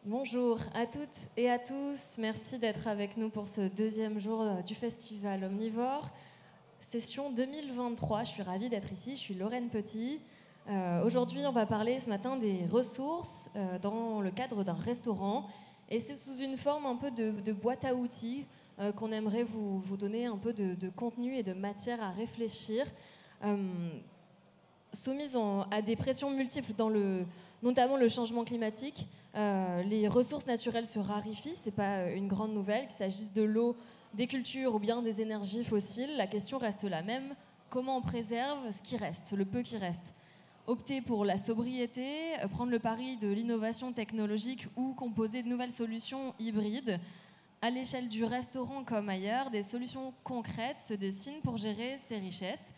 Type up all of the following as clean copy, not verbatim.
Bonjour à toutes et à tous, merci d'être avec nous pour ce deuxième jour du Festival Omnivore. Session 2023, je suis ravie d'être ici, je suis Lorraine Petit. Aujourd'hui, on va parler ce matin des ressources dans le cadre d'un restaurant. Et c'est sous une forme un peu de boîte à outils qu'on aimerait vous donner un peu de contenu et de matière à réfléchir. Soumises à des pressions multiples notamment le changement climatique, les ressources naturelles se raréfient, c'est pas une grande nouvelle, qu'il s'agisse de l'eau, des cultures ou bien des énergies fossiles, la question reste la même, comment on préserve ce qui reste, le peu qui reste. Opter pour la sobriété, prendre le pari de l'innovation technologique ou composer de nouvelles solutions hybrides. À l'échelle du restaurant comme ailleurs, des solutions concrètes se dessinent pour gérer ces richesses.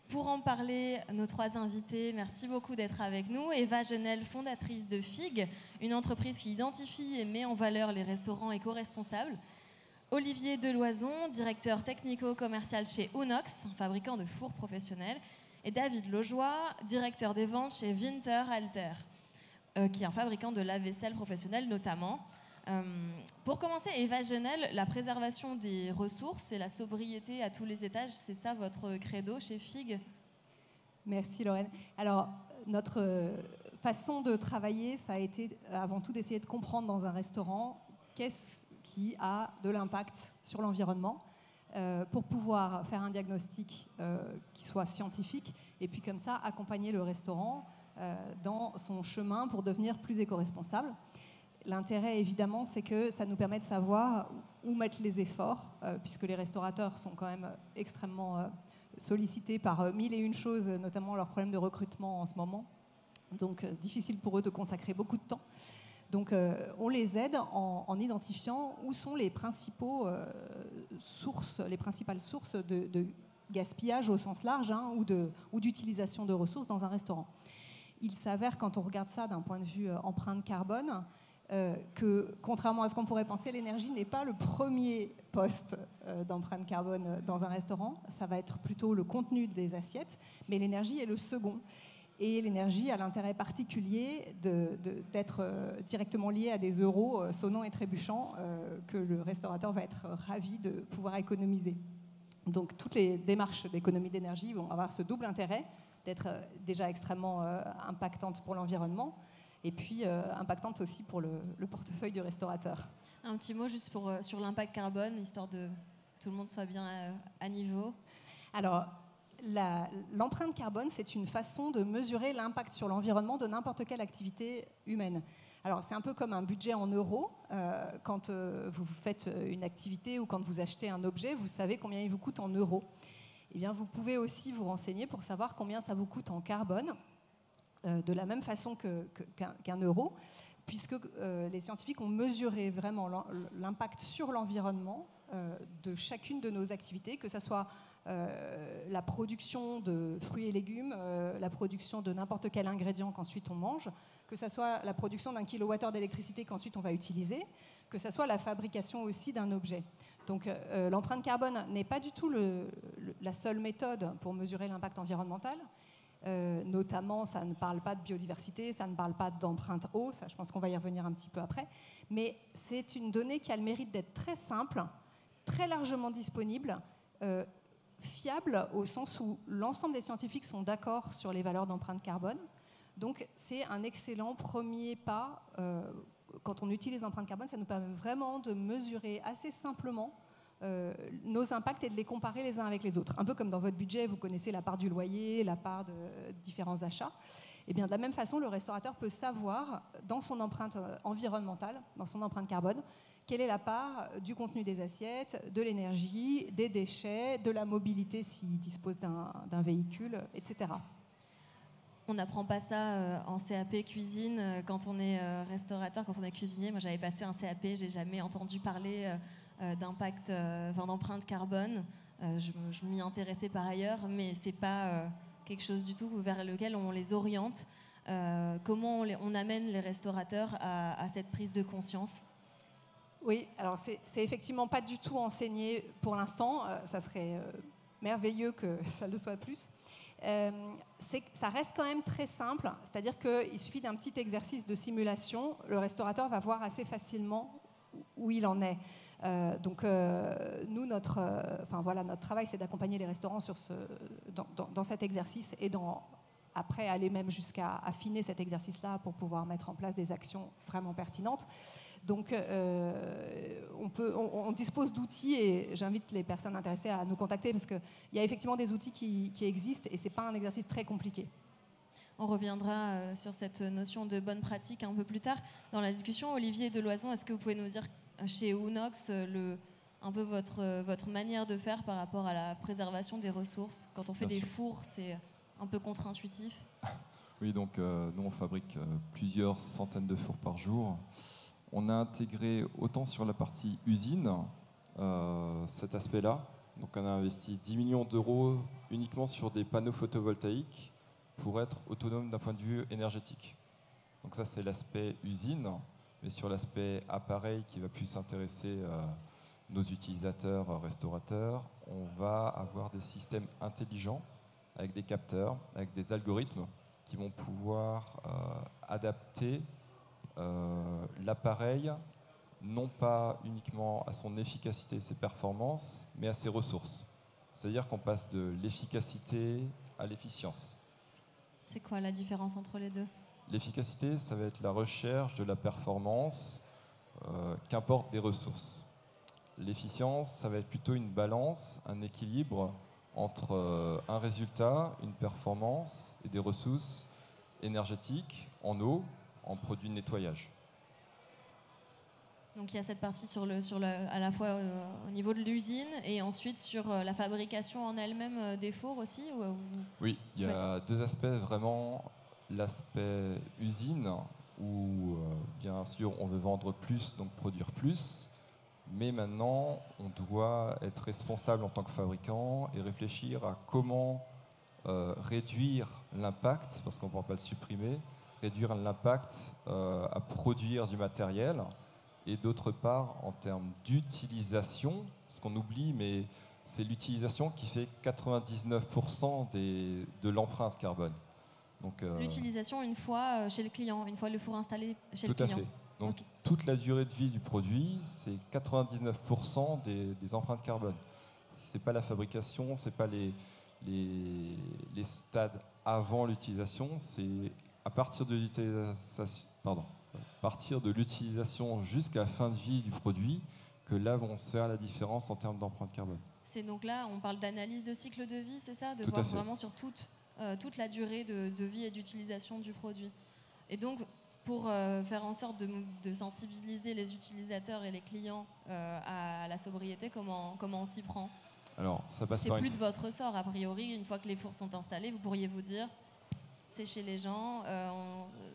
Pour en parler, nos trois invités, merci beaucoup d'être avec nous. Eva Genel, fondatrice de FIG, une entreprise qui identifie et met en valeur les restaurants éco-responsables. Olivier Deloison, directeur technico-commercial chez Unox, fabricant de fours professionnels. Et David Laujoie, directeur des ventes chez Winter Alter, qui est un fabricant de lave-vaisselle professionnel notamment. Pour commencer, Eva Genel, la préservation des ressources et la sobriété à tous les étages, c'est ça votre credo chez FIG? Merci Lorraine. Alors, notre façon de travailler, ça a été avant tout d'essayer de comprendre dans un restaurant qu'est-ce qui a de l'impact sur l'environnement pour pouvoir faire un diagnostic qui soit scientifique et puis comme ça accompagner le restaurant dans son chemin pour devenir plus éco-responsable. L'intérêt, évidemment, c'est que ça nous permet de savoir où mettre les efforts, puisque les restaurateurs sont quand même extrêmement sollicités par mille et une choses, notamment leurs problèmes de recrutement en ce moment. Donc, difficile pour eux de consacrer beaucoup de temps. Donc, on les aide en identifiant où sont les principales sources de gaspillage au sens large ou d'utilisation de ressources dans un restaurant. Il s'avère, quand on regarde ça d'un point de vue empreinte carbone, que, contrairement à ce qu'on pourrait penser, l'énergie n'est pas le premier poste d'empreinte carbone dans un restaurant. Ça va être plutôt le contenu des assiettes, mais l'énergie est le second. Et l'énergie a l'intérêt particulier d'être directement liée à des euros sonnants et trébuchants que le restaurateur va être ravi de pouvoir économiser. Donc toutes les démarches d'économie d'énergie vont avoir ce double intérêt d'être déjà extrêmement impactantes pour l'environnement, et puis impactante aussi pour le portefeuille du restaurateur. Un petit mot juste sur l'impact carbone, histoire que tout le monde soit bien à niveau. Alors, l'empreinte carbone, c'est une façon de mesurer l'impact sur l'environnement de n'importe quelle activité humaine. Alors, c'est un peu comme un budget en euros. Quand vous faites une activité ou quand vous achetez un objet, vous savez combien il vous coûte en euros. Eh bien, vous pouvez aussi vous renseigner pour savoir combien ça vous coûte en carbone, de la même façon qu'un euro, puisque les scientifiques ont mesuré vraiment l'impact sur l'environnement de chacune de nos activités, que ce soit la production de fruits et légumes, la production de n'importe quel ingrédient qu'ensuite on mange, que ce soit la production d'un kilowattheure d'électricité qu'ensuite on va utiliser, que ce soit la fabrication aussi d'un objet. Donc l'empreinte carbone n'est pas du tout la seule méthode pour mesurer l'impact environnemental. Notamment, ça ne parle pas de biodiversité, ça ne parle pas d'empreinte eau, ça je pense qu'on va y revenir un petit peu après, mais c'est une donnée qui a le mérite d'être très simple, très largement disponible, fiable au sens où l'ensemble des scientifiques sont d'accord sur les valeurs d'empreinte carbone. Donc c'est un excellent premier pas. Quand on utilise l'empreinte carbone, ça nous permet vraiment de mesurer assez simplement nos impacts et de les comparer les uns avec les autres. Un peu comme dans votre budget, vous connaissez la part du loyer, la part de différents achats. Et bien de la même façon, le restaurateur peut savoir dans son empreinte environnementale, dans son empreinte carbone, quelle est la part du contenu des assiettes, de l'énergie, des déchets, de la mobilité s'ils disposent d'un véhicule, etc. On n'apprend pas ça en CAP cuisine quand on est restaurateur, quand on est cuisinier. Moi, j'avais passé un CAP, j'ai jamais entendu parler d'impact, d'empreinte carbone. Je m'y intéressais par ailleurs, mais c'est pas quelque chose du tout vers lequel on les oriente. Comment on amène les restaurateurs à cette prise de conscience? Oui, alors c'est effectivement pas du tout enseigné pour l'instant. Ça serait merveilleux que ça le soit plus. Ça reste quand même très simple, c'est-à-dire qu'il suffit d'un petit exercice de simulation, le restaurateur va voir assez facilement où il en est. Nous, notre travail, c'est d'accompagner les restaurants dans cet exercice et après aller même jusqu'à affiner cet exercice-là pour pouvoir mettre en place des actions vraiment pertinentes. Donc, on dispose d'outils et j'invite les personnes intéressées à nous contacter parce qu'il y a effectivement des outils qui existent et ce n'est pas un exercice très compliqué. On reviendra sur cette notion de bonne pratique un peu plus tard dans la discussion. Olivier Deloison, est-ce que vous pouvez nous dire chez Unox un peu votre manière de faire par rapport à la préservation des ressources? Quand on fait des fours, c'est un peu contre-intuitif. Oui, donc nous on fabrique plusieurs centaines de fours par jour. On a intégré autant sur la partie usine cet aspect-là. Donc on a investi 10 millions d'euros uniquement sur des panneaux photovoltaïques pour être autonome d'un point de vue énergétique. Donc ça c'est l'aspect usine, mais sur l'aspect appareil qui va plus intéresser nos utilisateurs, restaurateurs, on va avoir des systèmes intelligents avec des capteurs, avec des algorithmes qui vont pouvoir adapter l'appareil, non pas uniquement à son efficacité et ses performances, mais à ses ressources. C'est-à-dire qu'on passe de l'efficacité à l'efficience. C'est quoi la différence entre les deux? L'efficacité, ça va être la recherche de la performance, qu'importe des ressources. L'efficience, ça va être plutôt une balance, un équilibre entre un résultat, une performance et des ressources énergétiques en eau, en produits de nettoyage. Donc il y a cette partie à la fois au niveau de l'usine et ensuite sur la fabrication en elle-même des fours aussi Oui, il y a deux aspects vraiment. L'aspect usine où bien sûr on veut vendre plus, donc produire plus, mais maintenant on doit être responsable en tant que fabricant et réfléchir à comment réduire l'impact, parce qu'on ne pourra pas le supprimer, réduire l'impact à produire du matériel, et d'autre part en termes d'utilisation, ce qu'on oublie, mais c'est l'utilisation qui fait 99% de l'empreinte carbone. L'utilisation une fois chez le client, une fois le four installé chez le client. Tout à fait. Donc toute la durée de vie du produit, c'est 99% des empreintes carbone. C'est pas la fabrication, c'est pas les stades avant l'utilisation, c'est à partir de l'utilisation jusqu'à la fin de vie du produit que là vont se faire la différence en termes d'empreinte carbone. C'est donc là, on parle d'analyse de cycle de vie, c'est ça? De Tout voir à fait. vraiment sur toute la durée de vie et d'utilisation du produit. Et donc, pour faire en sorte de sensibiliser les utilisateurs et les clients à la sobriété, comment on s'y prend? Alors, ça passe c'est plus de votre ressort, a priori. Une fois que les fours sont installés, vous pourriez vous dire, c'est chez les gens,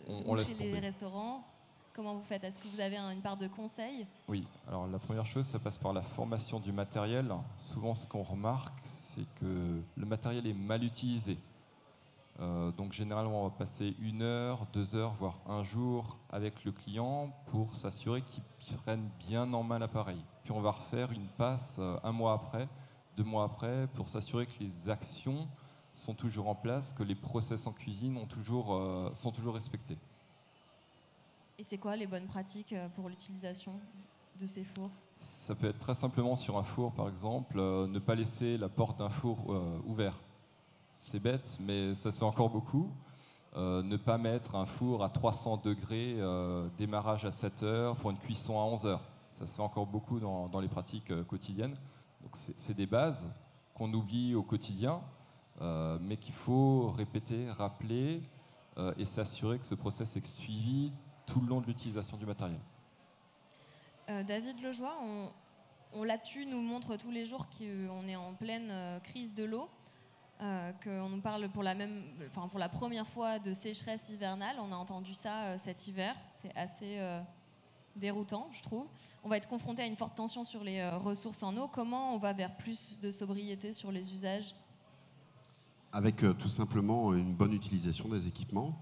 ou chez les restaurants. Comment vous faites? Est-ce que vous avez une part de conseil? Oui, alors la première chose, ça passe par la formation du matériel. Souvent, ce qu'on remarque, c'est que le matériel est mal utilisé. Donc généralement, on va passer 1 heure, 2 heures, voire 1 jour avec le client pour s'assurer qu'il prenne bien en main l'appareil. Puis on va refaire une passe 1 mois après, 2 mois après, pour s'assurer que les actions sont toujours en place, que les process en cuisine sont toujours respectés. Et c'est quoi les bonnes pratiques pour l'utilisation de ces fours? Ça peut être très simplement sur un four, par exemple, ne pas laisser la porte d'un four ouverte. C'est bête, mais ça se fait encore beaucoup. Ne pas mettre un four à 300 degrés, démarrage à 7 heures pour une cuisson à 11 heures. Ça se fait encore beaucoup dans les pratiques quotidiennes. Donc c'est des bases qu'on oublie au quotidien, mais qu'il faut répéter, rappeler et s'assurer que ce process est suivi tout le long de l'utilisation du matériel. David Lejoie, l'actu nous montre tous les jours qu'on est en pleine crise de l'eau, qu'on nous parle pour la première fois de sécheresse hivernale. On a entendu ça cet hiver, c'est assez déroutant, je trouve. On va être confronté à une forte tension sur les ressources en eau. Comment on va vers plus de sobriété sur les usages ? Avec tout simplement une bonne utilisation des équipements,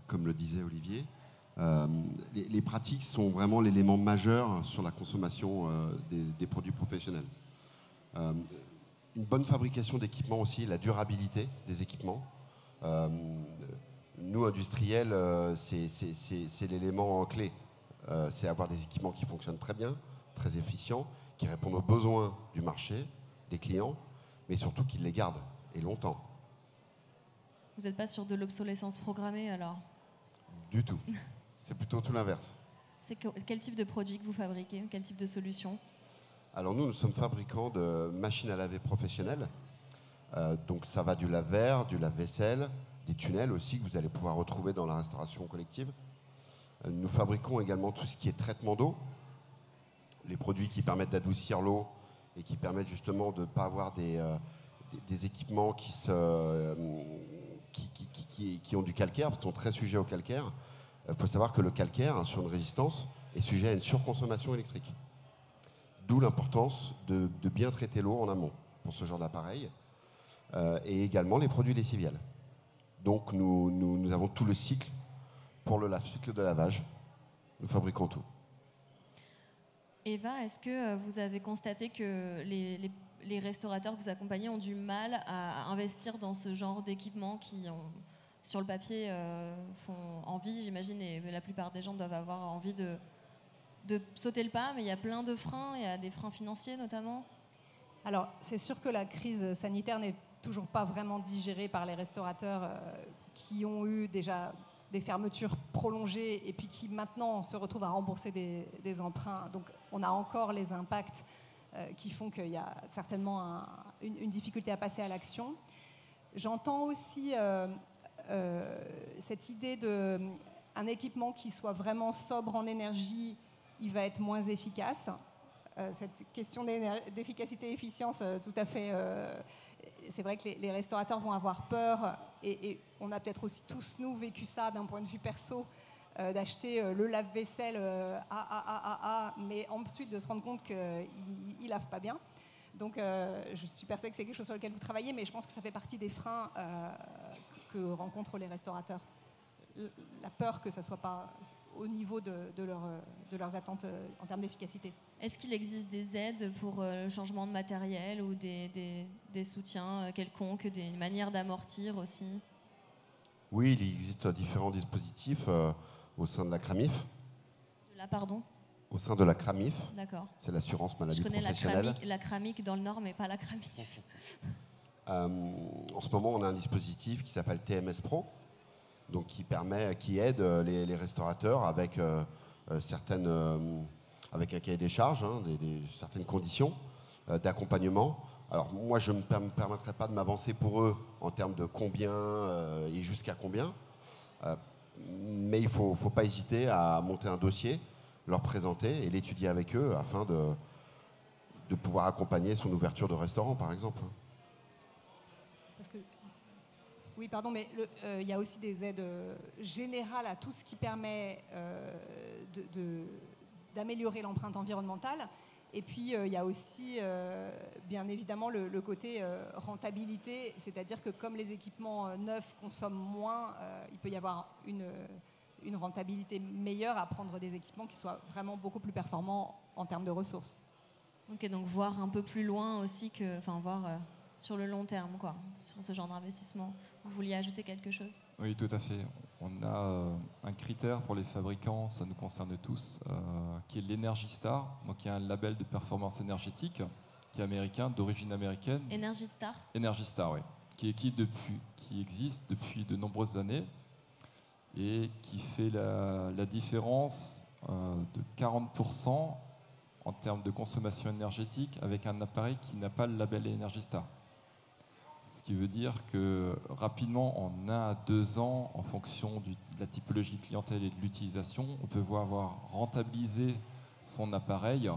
comme le disait Olivier. Les pratiques sont vraiment l'élément majeur sur la consommation des produits professionnels. Une bonne fabrication d'équipements aussi, la durabilité des équipements. Nous, industriels, c'est l'élément clé. C'est avoir des équipements qui fonctionnent très bien, très efficients, qui répondent aux besoins du marché, des clients, mais surtout qu'ils les gardent, et longtemps. Vous n'êtes pas sur de l'obsolescence programmée alors ? Du tout. C'est plutôt tout l'inverse. C'est quel type de produit que vous fabriquez ? Quel type de solution ? Alors nous sommes fabricants de machines à laver professionnelles. Donc ça va du lave-verre, du lave-vaisselle, des tunnels aussi que vous allez pouvoir retrouver dans la restauration collective. Nous fabriquons également tout ce qui est traitement d'eau, les produits qui permettent d'adoucir l'eau et qui permettent justement de ne pas avoir des équipements qui ont du calcaire, parce qu'ils sont très sujets au calcaire. Il faut savoir que le calcaire, sur une résistance, est sujet à une surconsommation électrique. D'où l'importance de bien traiter l'eau en amont pour ce genre d'appareil. Et également les produits lessiviels. Donc nous avons tout le cycle pour le cycle de lavage. Nous fabriquons tout. Eva, est-ce que vous avez constaté que les restaurateurs que vous accompagnez ont du mal à investir dans ce genre d'équipements qui sur le papier, font envie, j'imagine, et la plupart des gens doivent avoir envie de sauter le pas, mais il y a plein de freins, il y a des freins financiers notamment. Alors, c'est sûr que la crise sanitaire n'est toujours pas vraiment digérée par les restaurateurs qui ont eu déjà des fermetures prolongées et puis qui maintenant se retrouvent à rembourser des emprunts. Donc, on a encore les impacts qui font qu'il y a certainement une difficulté à passer à l'action. J'entends aussi cette idée d'un équipement qui soit vraiment sobre en énergie, il va être moins efficace. Cette question d'efficacité et efficience, tout à fait. C'est vrai que les restaurateurs vont avoir peur, et on a peut-être aussi tous, nous, vécu ça d'un point de vue perso, d'acheter le lave-vaisselle mais ensuite de se rendre compte qu'il ne lave pas bien. Donc je suis persuadée que c'est quelque chose sur lequel vous travaillez, mais je pense que ça fait partie des freins que rencontrent les restaurateurs. La peur que ça ne soit pas au niveau de leurs attentes en termes d'efficacité. Est-ce qu'il existe des aides pour le changement de matériel ou des soutiens quelconques, des manières d'amortir aussi ? Oui, il existe différents dispositifs au sein de la CRAMIF. De la, pardon ? Au sein de la CRAMIF. D'accord. C'est l'assurance maladie professionnelle. Je connais la CRAMIC dans le Nord, mais pas la CRAMIF. En ce moment, on a un dispositif qui s'appelle TMS Pro, donc qui aide les restaurateurs avec avec un cahier des charges, certaines conditions d'accompagnement. Alors moi, je ne me permettrai pas de m'avancer pour eux en termes de combien et jusqu'à combien, mais il ne faut pas hésiter à monter un dossier, leur présenter et l'étudier avec eux afin de pouvoir accompagner son ouverture de restaurant, par exemple. Parce que, oui, pardon, mais il y a aussi des aides générales à tout ce qui permet d'améliorer l'empreinte environnementale. Et puis, il y a aussi, bien évidemment, le côté rentabilité, c'est-à-dire que comme les équipements neufs consomment moins, il peut y avoir une rentabilité meilleure à prendre des équipements qui soient vraiment beaucoup plus performants en termes de ressources. Ok, donc voir un peu plus loin aussi, voir sur le long terme, quoi, sur ce genre d'investissement. Vous vouliez ajouter quelque chose ? Oui, tout à fait. On a un critère pour les fabricants, ça nous concerne tous, qui est l'Energy Star, donc qui est un label de performance énergétique, qui est américain, d'origine américaine. Energy Star ? Energy Star, oui. Qui existe depuis de nombreuses années et qui fait la différence de 40% en termes de consommation énergétique avec un appareil qui n'a pas le label Energy Star. Ce qui veut dire que rapidement, en 1 à 2 ans, en fonction de la typologie de clientèle et de l'utilisation, on peut avoir rentabilisé son appareil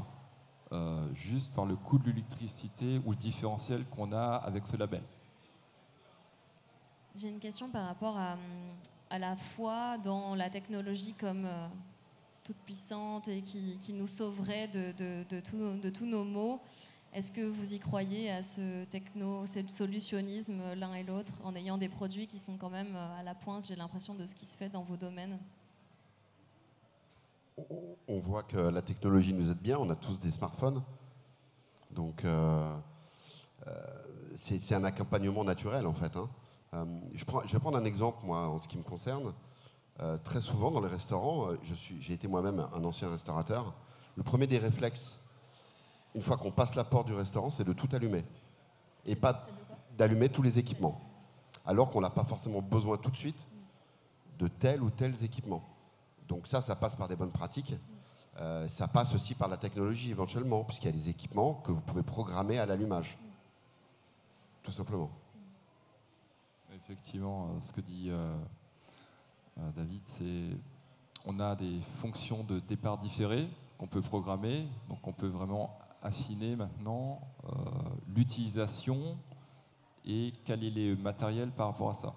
juste par le coût de l'électricité ou le différentiel qu'on a avec ce label. J'ai une question par rapport à la foi dans la technologie comme toute puissante et qui nous sauverait de tous nos maux. Est-ce que vous y croyez à ce solutionnisme l'un et l'autre en ayant des produits qui sont quand même à la pointe, j'ai l'impression, de ce qui se fait dans vos domaines? On voit que la technologie nous aide bien, on a tous des smartphones. Donc c'est un accompagnement naturel en fait. Je vais prendre un exemple, moi, en ce qui me concerne. Très souvent, dans les restaurants, j'ai été moi-même un ancien restaurateur. Le premier des réflexes, une fois qu'on passe la porte du restaurant, c'est de tout allumer. Et pas d'allumer tous les équipements. Alors qu'on n'a pas forcément besoin tout de suite de tels ou tels équipements. Donc ça passe par des bonnes pratiques. Ça passe aussi par la technologie éventuellement, puisqu'il y a des équipements que vous pouvez programmer à l'allumage. Tout simplement. Effectivement, ce que dit David, c'est on a des fonctions de départ différées qu'on peut programmer, donc on peut vraiment affiner maintenant l'utilisation et caler les matériels par rapport à ça.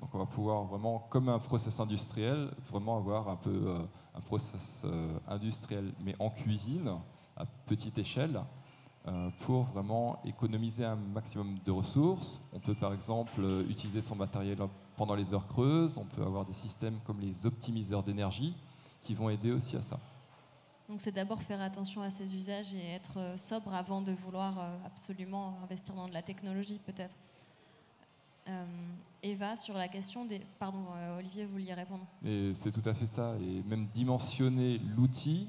Donc on va pouvoir vraiment, comme un process industriel, vraiment avoir un peu un process industriel, mais en cuisine, à petite échelle, pour vraiment économiser un maximum de ressources. On peut par exemple utiliser son matériel pendant les heures creuses, on peut avoir des systèmes comme les optimiseurs d'énergie qui vont aider aussi à ça. Donc c'est d'abord faire attention à ses usages et être sobre avant de vouloir absolument investir dans de la technologie peut-être. Eva, sur la question des... Pardon, Olivier, vous vouliez répondre. Et c'est tout à fait ça, et même dimensionner l'outil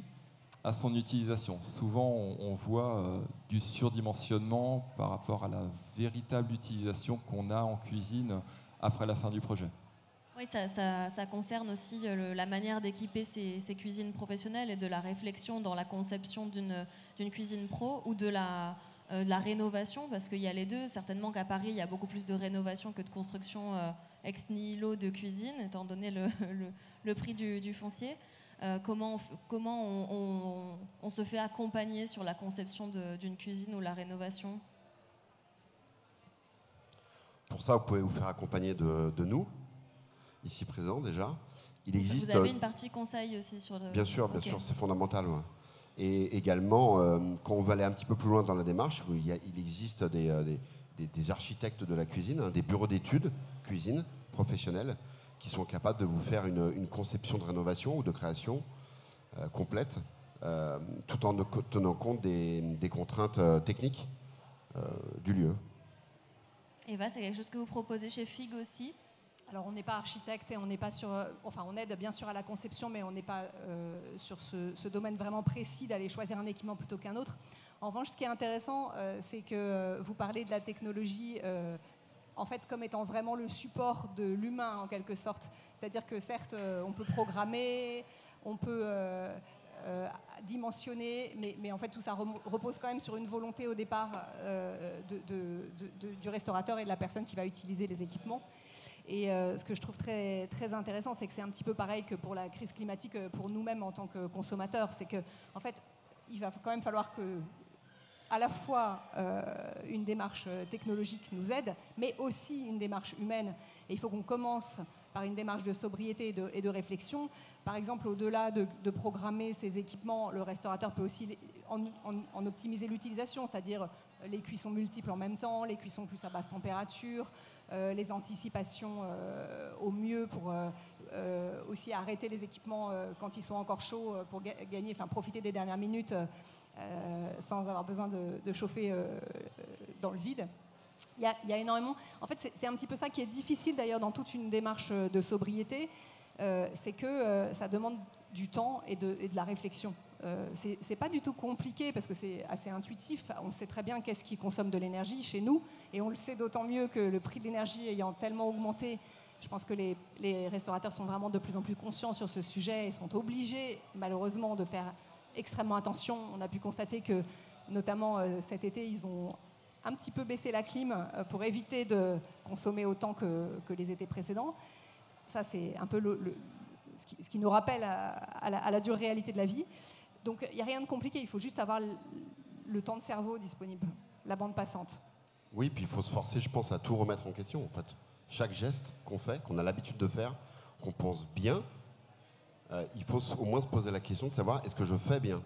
à son utilisation. Souvent, on voit du surdimensionnement par rapport à la véritable utilisation qu'on a en cuisine après la fin du projet. Oui, ça concerne aussi la manière d'équiper ces cuisines professionnelles et de la réflexion dans la conception d'une cuisine pro ou de la rénovation, parce qu'il y a les deux. Certainement qu'à Paris, il y a beaucoup plus de rénovation que de construction ex nihilo de cuisine, étant donné le prix du foncier. Comment on se fait accompagner sur la conception d'une cuisine ou la rénovation? Pour ça, vous pouvez vous faire accompagner de nous, ici présents déjà. Il existe, vous avez une partie conseil aussi sur le... Bien sûr, c'est fondamental. Ouais. Et également, quand on va aller un petit peu plus loin dans la démarche, il existe des architectes de la cuisine, des bureaux d'études cuisine professionnels, qui sont capables de vous faire une conception de rénovation ou de création complète, tout en tenant compte des contraintes techniques du lieu. Eva, c'est quelque chose que vous proposez chez FIG aussi? Alors on n'est pas architecte et on n'est pas sur... Enfin, on aide bien sûr à la conception, mais on n'est pas sur ce domaine vraiment précis d'aller choisir un équipement plutôt qu'un autre. En revanche, ce qui est intéressant, c'est que vous parlez de la technologie... en fait, comme étant vraiment le support de l'humain, en quelque sorte. C'est-à-dire que, certes, on peut programmer, on peut dimensionner, mais en fait, tout ça repose quand même sur une volonté au départ du restaurateur et de la personne qui va utiliser les équipements. Et ce que je trouve très, très intéressant, c'est que c'est un petit peu pareil que pour la crise climatique, pour nous-mêmes en tant que consommateurs. C'est que, en fait, il va quand même falloir que à la fois une démarche technologique nous aide, mais aussi une démarche humaine. Et il faut qu'on commence par une démarche de sobriété et de réflexion. Par exemple, au-delà de programmer ces équipements, le restaurateur peut aussi en optimiser l'utilisation, c'est-à-dire les cuissons multiples en même temps, les cuissons plus à basse température, les anticipations au mieux pour aussi arrêter les équipements quand ils sont encore chauds pour profiter des dernières minutes sans avoir besoin de chauffer dans le vide. Il y a énormément... En fait, c'est un petit peu ça qui est difficile d'ailleurs dans toute une démarche de sobriété, c'est que ça demande du temps et de la réflexion. C'est pas du tout compliqué parce que c'est assez intuitif. On sait très bien qu'est-ce qui consomme de l'énergie chez nous et on le sait d'autant mieux que le prix de l'énergie ayant tellement augmenté, je pense que les restaurateurs sont vraiment de plus en plus conscients sur ce sujet et sont obligés malheureusement de faire extrêmement attention. On a pu constater que notamment cet été, ils ont un petit peu baissé la clim pour éviter de consommer autant que les étés précédents. Ça, c'est un peu ce qui nous rappelle à la dure réalité de la vie. Donc il n'y a rien de compliqué, il faut juste avoir le temps de cerveau disponible, la bande passante. Oui, puis il faut se forcer, je pense, à tout remettre en question. En fait, chaque geste qu'on fait, qu'on a l'habitude de faire, qu'on pense bien, il faut au moins se poser la question de savoir est-ce que je fais bien.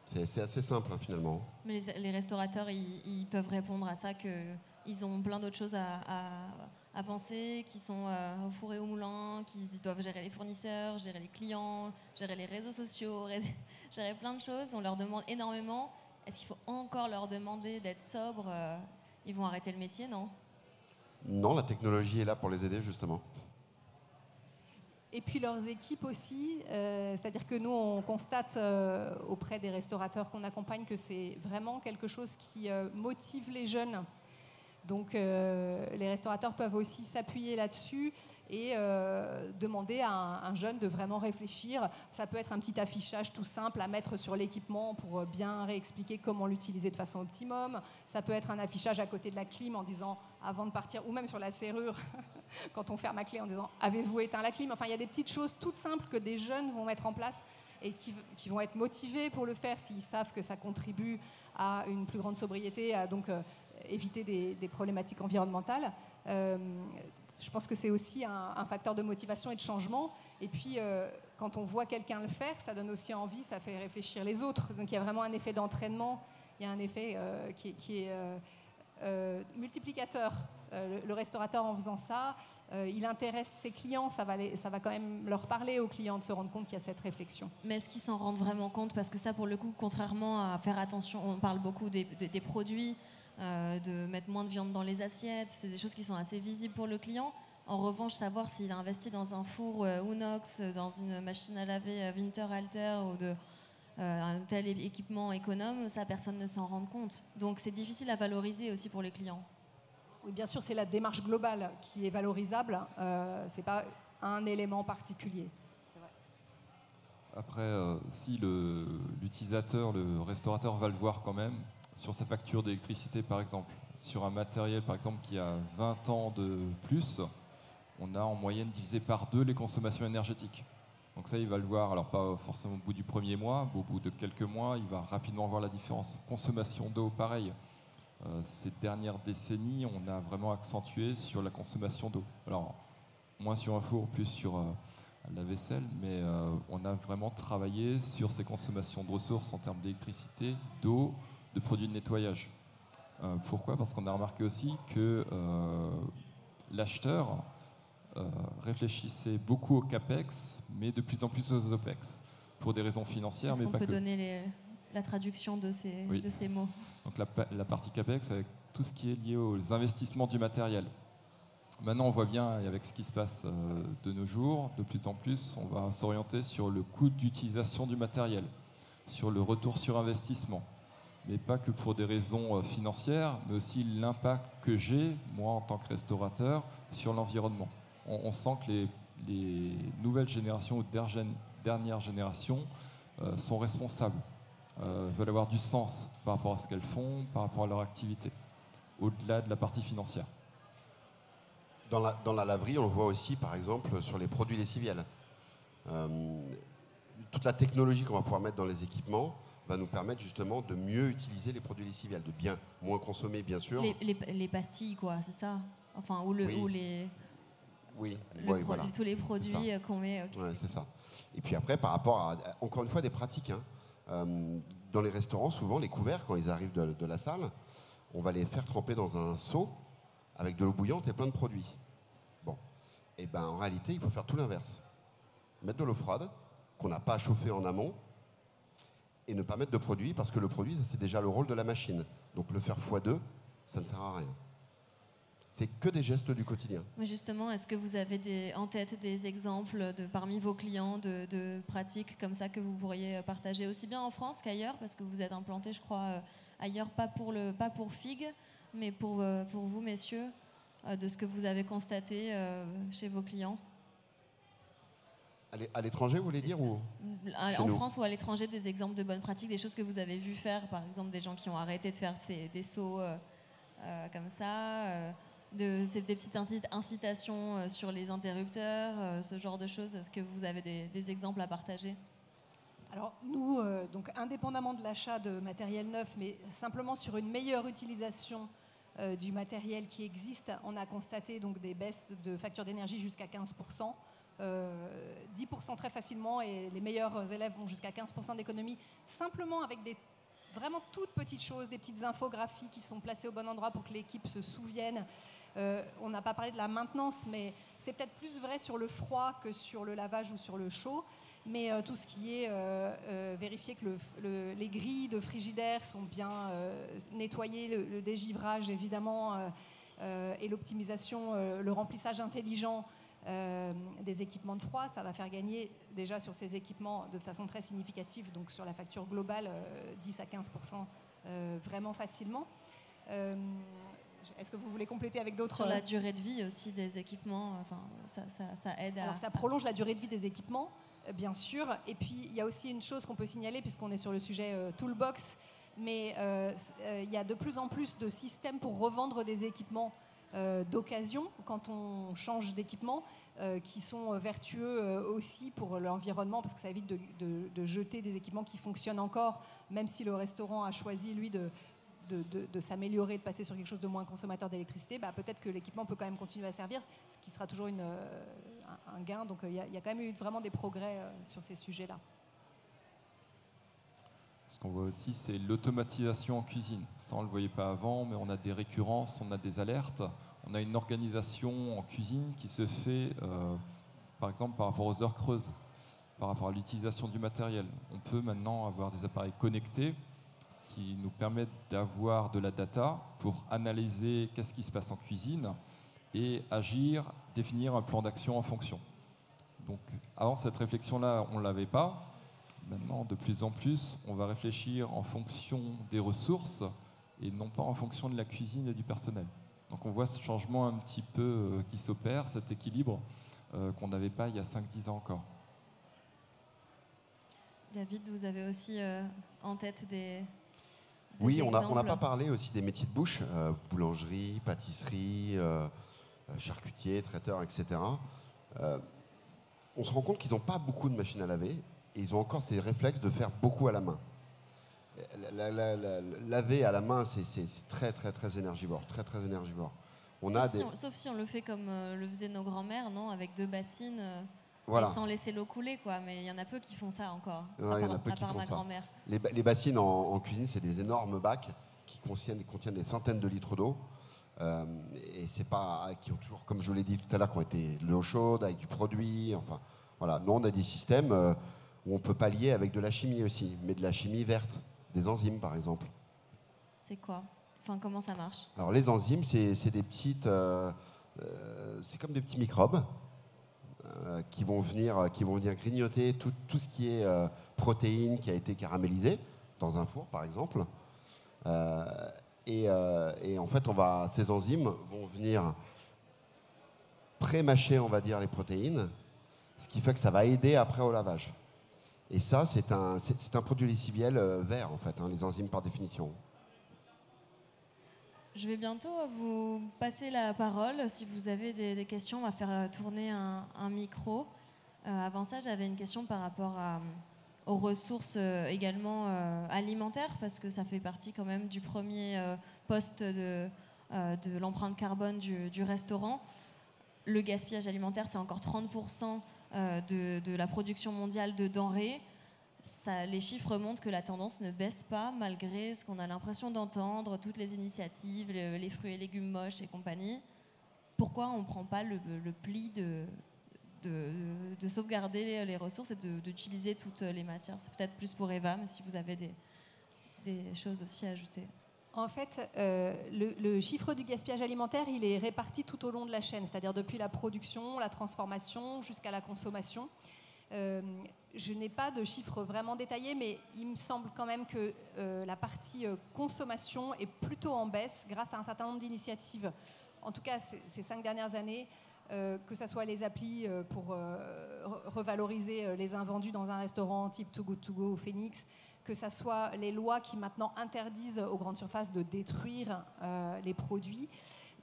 C'est assez simple, hein, finalement. Mais les restaurateurs, ils peuvent répondre à ça, qu'ils ont plein d'autres choses à penser, qui sont au four et au moulin, qui doivent gérer les fournisseurs, gérer les clients, gérer les réseaux sociaux, gérer plein de choses. On leur demande énormément. Est-ce qu'il faut encore leur demander d'être sobres? Ils vont arrêter le métier, non? Non, la technologie est là pour les aider, justement. Et puis leurs équipes aussi, c'est-à-dire que nous, on constate auprès des restaurateurs qu'on accompagne que c'est vraiment quelque chose qui motive les jeunes. Donc les restaurateurs peuvent aussi s'appuyer là-dessus et demander à un jeune de vraiment réfléchir. Ça peut être un petit affichage tout simple à mettre sur l'équipement pour bien réexpliquer comment l'utiliser de façon optimum. Ça peut être un affichage à côté de la clim en disant avant de partir, ou même sur la serrure quand on ferme la clé en disant avez-vous éteint la clim. Enfin, il y a des petites choses toutes simples que des jeunes vont mettre en place et qui vont être motivés pour le faire s'ils savent que ça contribue à une plus grande sobriété, à donc éviter des problématiques environnementales. Je pense que c'est aussi un facteur de motivation et de changement. Et puis, quand on voit quelqu'un le faire, ça donne aussi envie, ça fait réfléchir les autres. Donc, il y a vraiment un effet d'entraînement, il y a un effet qui est multiplicateur. Le restaurateur, en faisant ça, il intéresse ses clients, ça va quand même leur parler aux clients de se rendre compte qu'il y a cette réflexion. Mais est-ce qu'ils s'en rendent vraiment compte? Parce que ça, pour le coup, contrairement à faire attention, on parle beaucoup des produits, de mettre moins de viande dans les assiettes, c'est des choses qui sont assez visibles pour le client. En revanche, savoir s'il a investi dans un four Unox, dans une machine à laver Winterhalter ou un tel équipement économe, ça, personne ne s'en rend compte. Donc c'est difficile à valoriser aussi pour les clients. Oui, bien sûr, c'est la démarche globale qui est valorisable, ce n'est pas un élément particulier. C'est vrai. Après, si l'utilisateur, le restaurateur va le voir quand même, sur sa facture d'électricité par exemple, sur un matériel par exemple qui a 20 ans de plus, on a en moyenne divisé par 2 les consommations énergétiques. Donc ça, il va le voir, alors pas forcément au bout du premier mois, au bout de quelques mois, il va rapidement voir la différence. Consommation d'eau, pareil. Ces dernières décennies, on a vraiment accentué sur la consommation d'eau. Alors, moins sur un four, plus sur la vaisselle, mais on a vraiment travaillé sur ces consommations de ressources en termes d'électricité, d'eau, de produits de nettoyage. Pourquoi? Parce qu'on a remarqué aussi que l'acheteur réfléchissait beaucoup au CAPEX, mais de plus en plus aux OPEX, pour des raisons financières, mais pas que. Est-ce qu'on peut donner la traduction de ces mots? Donc la partie CAPEX, avec tout ce qui est lié aux investissements du matériel. Maintenant, on voit bien, avec ce qui se passe de nos jours, de plus en plus, on va s'orienter sur le coût d'utilisation du matériel, sur le retour sur investissement. Mais pas que pour des raisons financières, mais aussi l'impact que j'ai, moi, en tant que restaurateur, sur l'environnement. On sent que les nouvelles générations ou dernières générations sont responsables, veulent avoir du sens par rapport à ce qu'elles font, par rapport à leur activité, au-delà de la partie financière. Dans la laverie, on le voit aussi, par exemple, sur les produits lessiviels. Toute la technologie qu'on va pouvoir mettre dans les équipements va nous permettre justement de mieux utiliser les produits lessiviels, de bien moins consommer, bien sûr. Les pastilles, quoi, c'est ça? Enfin, voilà. Tous les produits qu'on met. Okay. Ouais, c'est ça. Et puis après, par rapport à, encore une fois, des pratiques. Dans les restaurants, souvent, les couverts, quand ils arrivent de la salle, on va les faire tremper dans un seau avec de l'eau bouillante et plein de produits. Bon. Et ben, en réalité, il faut faire tout l'inverse. Mettre de l'eau froide, qu'on n'a pas à chauffer en amont, et ne pas mettre de produit, parce que le produit, ça, c'est déjà le rôle de la machine. Donc le faire x2, ça ne sert à rien. C'est que des gestes du quotidien. Mais justement, est-ce que vous avez en tête des exemples parmi vos clients de pratiques comme ça que vous pourriez partager aussi bien en France qu'ailleurs, parce que vous êtes implanté, je crois, ailleurs, pas pour FIG, mais pour vous, messieurs, de ce que vous avez constaté chez vos clients? À l'étranger, vous voulez dire, ou en France ou à l'étranger, des exemples de bonnes pratiques, des choses que vous avez vu faire, par exemple des gens qui ont arrêté de faire des sauts comme ça, des petites incitations sur les interrupteurs, ce genre de choses. Est-ce que vous avez des exemples à partager? Alors nous, donc indépendamment de l'achat de matériel neuf, mais simplement sur une meilleure utilisation du matériel qui existe, on a constaté donc des baisses de facture d'énergie jusqu'à 15%, 10% très facilement, et les meilleurs élèves vont jusqu'à 15% d'économie, simplement avec des vraiment toutes petites choses, des petites infographies qui sont placées au bon endroit pour que l'équipe se souvienne. On n'a pas parlé de la maintenance, mais c'est peut-être plus vrai sur le froid que sur le lavage ou sur le chaud. Mais tout ce qui est vérifier que les grilles de frigidaire sont bien nettoyées, le dégivrage évidemment, et l'optimisation, le remplissage intelligent des équipements de froid, ça va faire gagner déjà sur ces équipements de façon très significative, donc sur la facture globale, 10 à 15% vraiment facilement. Est-ce que vous voulez compléter avec d'autres? Sur la durée de vie aussi des équipements, enfin, ça aide à... Alors ça prolonge la durée de vie des équipements, bien sûr. Et puis il y a aussi une chose qu'on peut signaler, puisqu'on est sur le sujet Toolbox, mais il y a de plus en plus de systèmes pour revendre des équipements d'occasion quand on change d'équipement, qui sont vertueux aussi pour l'environnement, parce que ça évite de jeter des équipements qui fonctionnent encore, même si le restaurant a choisi, lui, de s'améliorer, de passer sur quelque chose de moins consommateur d'électricité. Peut-être que l'équipement peut quand même continuer à servir, ce qui sera toujours un gain. Donc il y a quand même eu vraiment des progrès sur ces sujets-là. Ce qu'on voit aussi, c'est l'automatisation en cuisine. Ça, on ne le voyait pas avant, mais on a des récurrences, on a des alertes. On a une organisation en cuisine qui se fait, par exemple, par rapport aux heures creuses, par rapport à l'utilisation du matériel. On peut maintenant avoir des appareils connectés qui nous permettent d'avoir de la data pour analyser qu'est-ce qui se passe en cuisine et agir, définir un plan d'action en fonction. Donc, avant cette réflexion-là, on ne l'avait pas. Maintenant, de plus en plus, on va réfléchir en fonction des ressources et non pas en fonction de la cuisine et du personnel. Donc on voit ce changement un petit peu qui s'opère, cet équilibre qu'on n'avait pas il y a 5-10 ans encore. David, vous avez aussi en tête des oui, on exemples. n'a pas parlé aussi des métiers de bouche, boulangerie, pâtisserie, charcutier, traiteur, etc. On se rend compte qu'ils n'ont pas beaucoup de machines à laver et ils ont encore ces réflexes de faire beaucoup à la main. Laver à la main, c'est très, très, très énergivore. Très, très énergivore. Sauf si on le fait comme le faisaient nos grands-mères, non, avec 2 bassines, voilà. Et sans laisser l'eau couler, quoi. Mais il y en a peu qui font ça encore, ouais, à part ma grand-mère. Les bassines en cuisine, c'est des énormes bacs qui contiennent des centaines de litres d'eau. Et c'est pas qui ont toujours, comme je l'ai dit tout à l'heure, qui ont été de l'eau chaude avec du produit. Enfin, voilà. Nous, on a des systèmes où on peut pallier avec de la chimie aussi, mais de la chimie verte, des enzymes par exemple. C'est quoi? Enfin, comment ça marche? Alors les enzymes, c'est des petites, c'est comme des petits microbes qui vont venir grignoter tout ce qui est protéines qui a été caramélisée dans un four par exemple. Et en fait, ces enzymes vont venir pré-mâcher, on va dire, les protéines, ce qui fait que ça va aider après au lavage. Et ça, c'est un produit lessiviel vert, en fait, hein, les enzymes par définition. Je vais bientôt vous passer la parole. Si vous avez des questions, on va faire tourner un micro. Avant ça, j'avais une question par rapport aux ressources également alimentaires, parce que ça fait partie quand même du premier poste de l'empreinte carbone du restaurant. Le gaspillage alimentaire, c'est encore 30% de la production mondiale de denrées. Les chiffres montrent que la tendance ne baisse pas, malgré ce qu'on a l'impression d'entendre, toutes les initiatives, les fruits et légumes moches et compagnie. Pourquoi on ne prend pas le pli de sauvegarder les ressources et d'utiliser toutes les matières? C'est peut-être plus pour Eva, mais si vous avez des choses aussi à ajouter. En fait, le chiffre du gaspillage alimentaire, il est réparti tout au long de la chaîne, c'est-à-dire depuis la production, la transformation, jusqu'à la consommation. Je n'ai pas de chiffres vraiment détaillés, mais il me semble quand même que la partie consommation est plutôt en baisse grâce à un certain nombre d'initiatives. En tout cas, ces 5 dernières années, que ce soit les applis pour revaloriser les invendus dans un restaurant type Too Good To Go ou Phoenix, que ce soit les lois qui maintenant interdisent aux grandes surfaces de détruire les produits.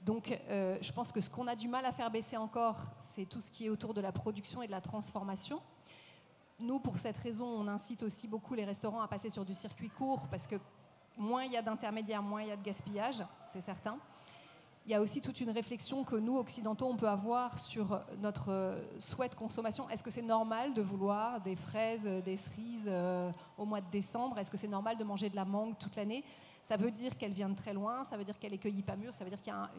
Donc je pense que ce qu'on a du mal à faire baisser encore, c'est tout ce qui est autour de la production et de la transformation. Nous, pour cette raison, on incite aussi beaucoup les restaurants à passer sur du circuit court parce que moins il y a d'intermédiaires, moins il y a de gaspillage, c'est certain. Il y a aussi toute une réflexion que nous, occidentaux, on peut avoir sur notre souhait de consommation. Est-ce que c'est normal de vouloir des fraises, des cerises au mois de décembre? Est-ce que c'est normal de manger de la mangue toute l'année? Ça veut dire qu'elle vient de très loin, ça veut dire qu'elle est cueillie pas mûre, ça veut dire qu'il y a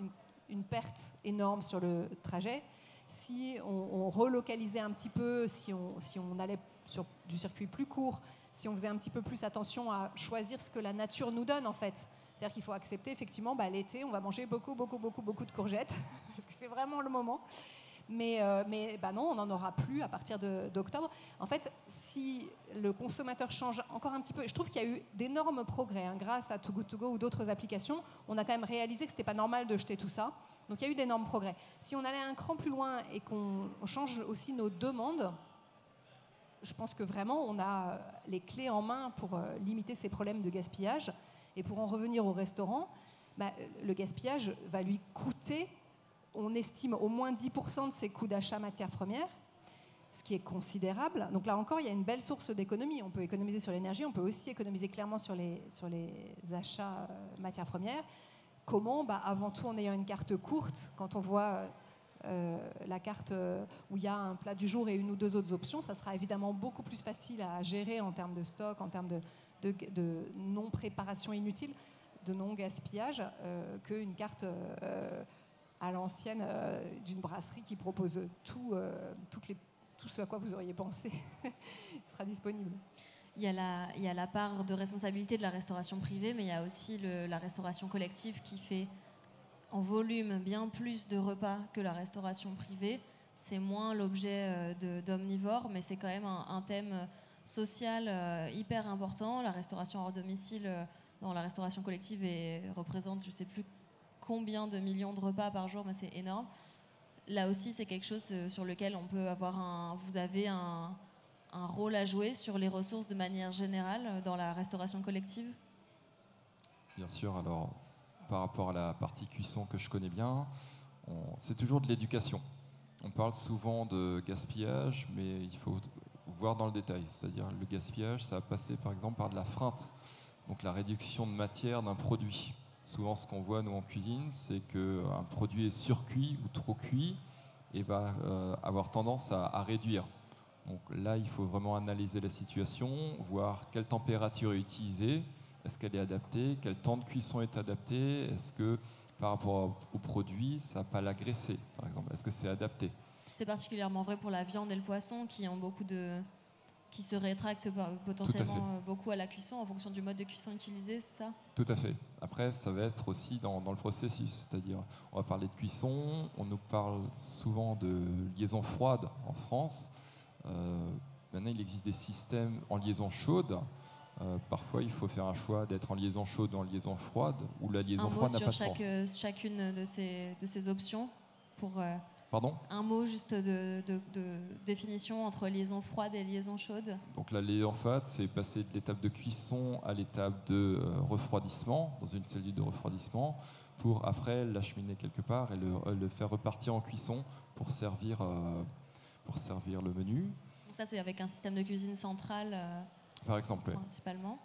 une perte énorme sur le trajet. Si on relocalisait un petit peu, si on allait sur du circuit plus court, si on faisait un petit peu plus attention à choisir ce que la nature nous donne en fait. C'est-à-dire qu'il faut accepter effectivement, l'été, on va manger beaucoup de courgettes, parce que c'est vraiment le moment. Mais non, on n'en aura plus à partir d'octobre. En fait, si le consommateur change encore un petit peu, je trouve qu'il y a eu d'énormes progrès grâce à Too Good To Go ou d'autres applications. On a quand même réalisé que ce n'était pas normal de jeter tout ça. Donc il y a eu d'énormes progrès. Si on allait un cran plus loin et qu'on change aussi nos demandes, je pense que vraiment on a les clés en main pour limiter ces problèmes de gaspillage. Et pour en revenir au restaurant, le gaspillage va lui coûter, on estime, au moins 10% de ses coûts d'achat matières premières, ce qui est considérable. Donc là encore, il y a une belle source d'économie. On peut économiser sur l'énergie, on peut aussi économiser clairement sur les achats matières premières. Comment? Avant tout en ayant une carte courte. Quand on voit la carte où il y a un plat du jour et une ou deux autres options, ça sera évidemment beaucoup plus facile à gérer en termes de stock, en termes de non-préparation inutile, de non-gaspillage, qu'une carte à l'ancienne d'une brasserie qui propose tout ce à quoi vous auriez pensé sera disponible. Il y a la part de responsabilité de la restauration privée, mais il y a aussi la restauration collective qui fait en volume bien plus de repas que la restauration privée. C'est moins l'objet d'Omnivore, mais c'est quand même un thème social hyper important. La restauration hors domicile dans la restauration collective représente je ne sais plus combien de millions de repas par jour, mais c'est énorme. Là aussi, c'est quelque chose sur lequel on peut avoir vous avez un rôle à jouer sur les ressources de manière générale dans la restauration collective? Bien sûr, alors par rapport à la partie cuisson que je connais bien, c'est toujours de l'éducation. On parle souvent de gaspillage, mais il faut voir dans le détail. C'est-à-dire le gaspillage, ça va passer par exemple par de la freinte, donc la réduction de matière d'un produit. Souvent, ce qu'on voit nous en cuisine, c'est qu'un produit est surcuit ou trop cuit et va avoir tendance à réduire. Donc là, il faut vraiment analyser la situation, voir quelle température est utilisée, est-ce qu'elle est adaptée, quel temps de cuisson est adapté, est-ce que par rapport au produit, ça n'a pas l'agressé, par exemple, est-ce que c'est adapté? C'est particulièrement vrai pour la viande et le poisson qui se rétractent potentiellement beaucoup à la cuisson en fonction du mode de cuisson utilisé, c'est ça? Tout à fait. Après, ça va être aussi dans le processus, c'est-à-dire on va parler de cuisson, on nous parle souvent de liaison froide en France. Maintenant, il existe des systèmes en liaison chaude. Parfois, il faut faire un choix d'être en liaison chaude ou en liaison froide, ou la liaison froide n'a pas de sens. Chacune de ces options pour... Pardon ? Un mot juste de définition entre liaison froide et liaison chaude. Donc la liaison froide, c'est passer de l'étape de cuisson à l'étape de refroidissement, dans une cellule de refroidissement, pour après l'acheminer quelque part et le faire repartir en cuisson pour servir le menu. Donc ça, c'est avec un système de cuisine centrale par exemple, principalement.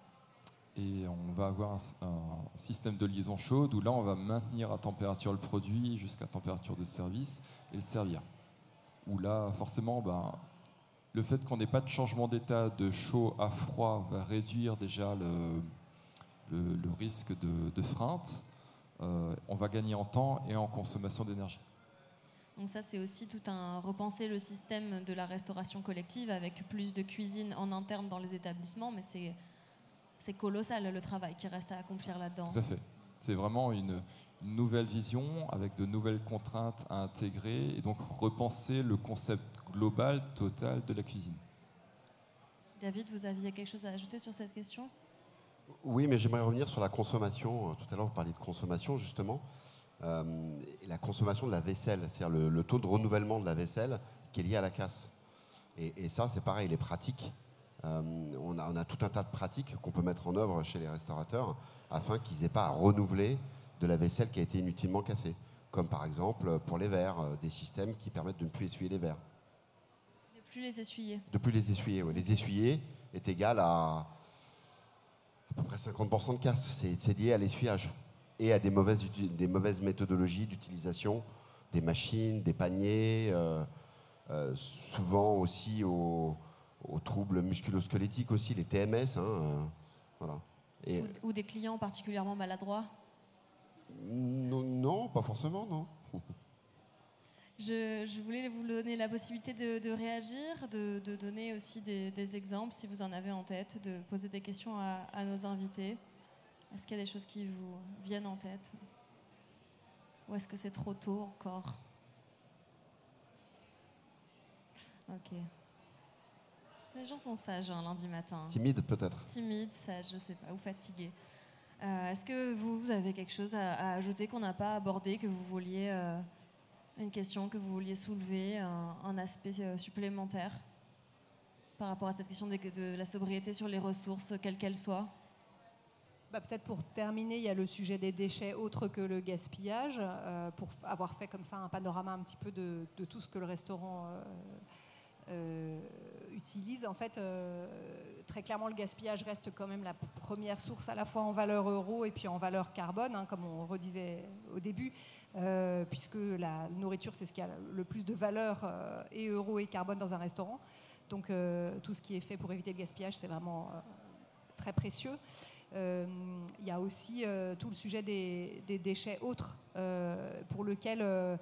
Et on va avoir un système de liaison chaude où là, on va maintenir à température le produit jusqu'à température de service et le servir. Où là, forcément, le fait qu'on n'ait pas de changement d'état de chaud à froid va réduire déjà le risque de freinte. On va gagner en temps et en consommation d'énergie. Donc ça, c'est aussi tout un repenser le système de la restauration collective avec plus de cuisine en interne dans les établissements, mais c'est colossal le travail qui reste à accomplir là-dedans. Tout à fait. C'est vraiment une nouvelle vision avec de nouvelles contraintes à intégrer et donc repenser le concept global, total de la cuisine. David, vous aviez quelque chose à ajouter sur cette question ? Oui, mais j'aimerais revenir sur la consommation. Tout à l'heure, vous parliez de consommation, justement. La consommation de la vaisselle, c'est-à-dire le taux de renouvellement de la vaisselle qui est lié à la casse. Et ça, c'est pareil, les pratiques. On a tout un tas de pratiques qu'on peut mettre en œuvre chez les restaurateurs afin qu'ils n'aient pas à renouveler de la vaisselle qui a été inutilement cassée. Comme par exemple, pour les verres, des systèmes qui permettent de ne plus essuyer les verres. plus les essuyer. De plus les essuyer, ouais. Les essuyer est égal à peu près 50% de casse. C'est lié à l'essuyage et à des mauvaises méthodologies d'utilisation des machines, des paniers, souvent aussi aux troubles musculo-squelettiques aussi, les TMS. Voilà. Ou des clients particulièrement maladroits? Non, pas forcément, non. Je voulais vous donner la possibilité de réagir, de donner aussi des exemples, si vous en avez en tête, de poser des questions à nos invités. Est-ce qu'il y a des choses qui vous viennent en tête? Ou est-ce que c'est trop tôt encore? Ok. Les gens sont sages lundi matin. Timide peut-être. Timide, sage, je sais pas, ou fatigué. Est-ce que vous avez quelque chose à ajouter qu'on n'a pas abordé, que vous vouliez, une question que vous vouliez soulever, un aspect supplémentaire par rapport à cette question de la sobriété sur les ressources, quelles qu'elles soient? Peut-être pour terminer, il y a le sujet des déchets autres que le gaspillage, pour avoir fait comme ça un panorama un petit peu de tout ce que le restaurant utilise. En fait, très clairement, le gaspillage reste quand même la première source à la fois en valeur euro et puis en valeur carbone, comme on redisait au début, puisque la nourriture, c'est ce qui a le plus de valeur et euro et carbone dans un restaurant. Donc tout ce qui est fait pour éviter le gaspillage, c'est vraiment très précieux. Il y a aussi tout le sujet des déchets autres, pour lequel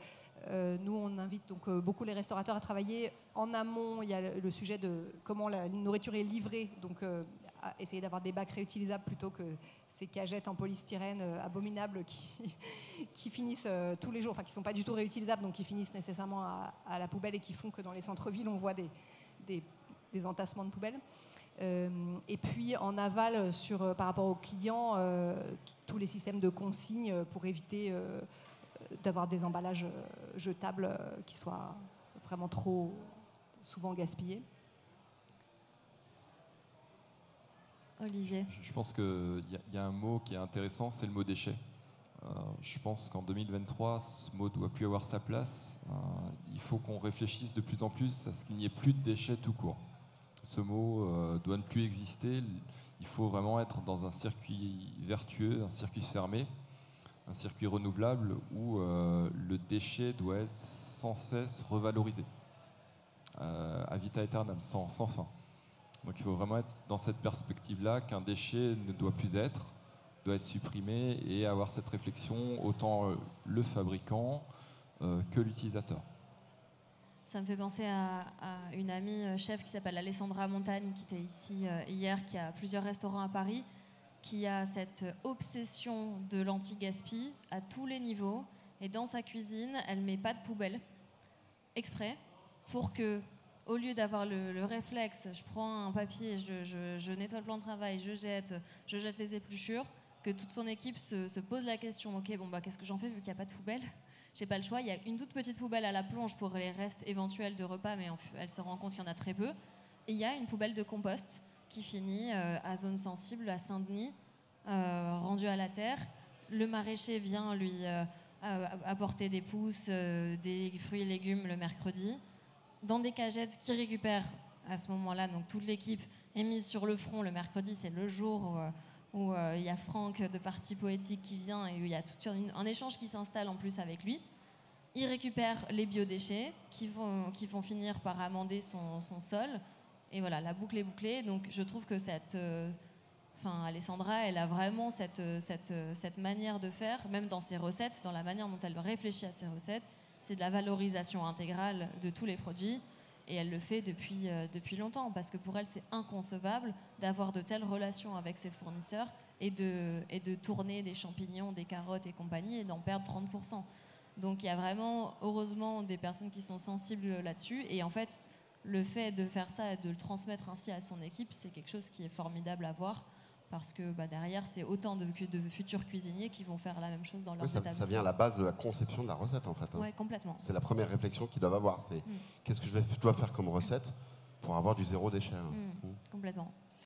nous, on invite donc beaucoup les restaurateurs à travailler en amont. Il y a le sujet de comment la nourriture est livrée, donc à essayer d'avoir des bacs réutilisables plutôt que ces cagettes en polystyrène abominables qui finissent tous les jours, enfin qui ne sont pas du tout réutilisables, donc qui finissent nécessairement à la poubelle et qui font que dans les centres-villes, on voit des entassements de poubelles. Et puis en aval, par rapport aux clients, tous les systèmes de consignes pour éviter d'avoir des emballages jetables qui soient vraiment trop souvent gaspillés. Olivier. Je pense qu'il y a un mot qui est intéressant, c'est le mot déchet. Je pense qu'en 2023, ce mot doit plus avoir sa place. Il faut qu'on réfléchisse de plus en plus à ce qu'il n'y ait plus de déchets tout court. Ce mot doit ne plus exister. Il faut vraiment être dans un circuit vertueux, un circuit fermé, un circuit renouvelable où le déchet doit être sans cesse revalorisé, à vita aeternam, sans fin. Donc il faut vraiment être dans cette perspective-là qu'un déchet ne doit plus être, doit être supprimé et avoir cette réflexion autant le fabricant que l'utilisateur. Ça me fait penser à une amie chef qui s'appelle Alessandra Montagne, qui était ici hier, qui a plusieurs restaurants à Paris, qui a cette obsession de l'anti-gaspi à tous les niveaux. Et dans sa cuisine, elle ne met pas de poubelle, exprès, pour que, au lieu d'avoir le réflexe, je prends un papier, je nettoie le plan de travail, je jette les épluchures, que toute son équipe se pose la question, ok, bon, qu'est-ce que j'en fais vu qu'il n'y a pas de poubelle? J'ai pas le choix. Il y a une toute petite poubelle à la plonge pour les restes éventuels de repas, mais elle se rend compte qu'il y en a très peu. Et il y a une poubelle de compost qui finit à zone sensible, à Saint-Denis, rendue à la terre. Le maraîcher vient lui apporter des pousses, des fruits et légumes le mercredi, dans des cagettes qu'il récupère à ce moment-là. Donc toute l'équipe est mise sur le front. Le mercredi, c'est le jour où il y a Franck de Parti Poétique qui vient et où il y a tout un échange qui s'installe en plus avec lui. Il récupère les biodéchets qui vont finir par amender son sol. Et voilà, la boucle est bouclée. Donc je trouve que Alessandra, elle a vraiment cette manière de faire, même dans ses recettes, dans la manière dont elle réfléchit à ses recettes. C'est de la valorisation intégrale de tous les produits. Et elle le fait depuis longtemps, parce que pour elle, c'est inconcevable d'avoir de telles relations avec ses fournisseurs et de tourner des champignons, des carottes et compagnie et d'en perdre 30%. Donc il y a vraiment, heureusement, des personnes qui sont sensibles là-dessus. Et en fait, le fait de faire ça et de le transmettre ainsi à son équipe, c'est quelque chose qui est formidable à voir. Parce que derrière, c'est autant de futurs cuisiniers qui vont faire la même chose dans leur établissement. Ça vient à la base de la conception de la recette, en fait. Oui, complètement. C'est la première réflexion qu'ils doivent avoir. C'est qu'est-ce que je dois faire comme recette pour avoir du zéro déchet. Complètement.